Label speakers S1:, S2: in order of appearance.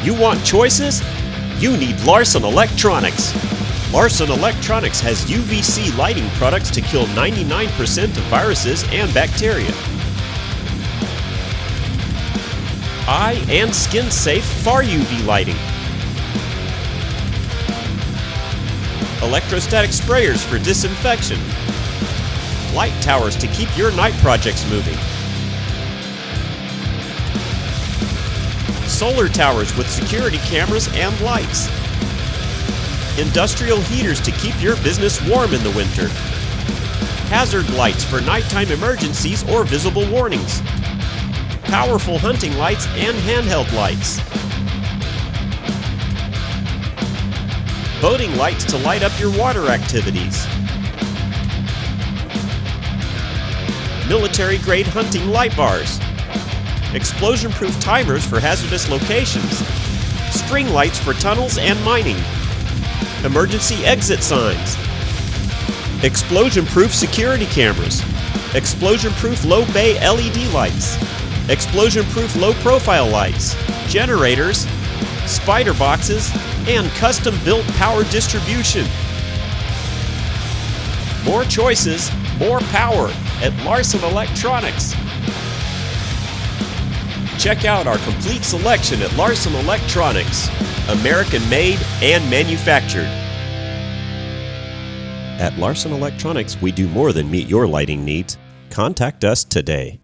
S1: You want choices? You need Larson Electronics. Larson Electronics has UVC lighting products to kill 99% of viruses and bacteria. Eye and skin safe far UV lighting. Electrostatic sprayers for disinfection. Light towers to keep your night projects moving. Solar towers with security cameras and lights. Industrial heaters to keep your business warm in the winter. Hazard lights for nighttime emergencies or visible warnings. Powerful hunting lights and handheld lights. Boating lights to light up your water activities. Military-grade hunting light bars. Explosion-proof timers for hazardous locations. String lights for tunnels and mining. Emergency exit signs. Explosion-proof security cameras. Explosion-proof low-bay LED lights. Explosion-proof low-profile lights. Generators. Spider boxes. And custom-built power distribution. More choices, more power at Larson Electronics. Check out our complete selection at Larson Electronics, American-made and manufactured. At Larson Electronics, we do more than meet your lighting needs. Contact us today.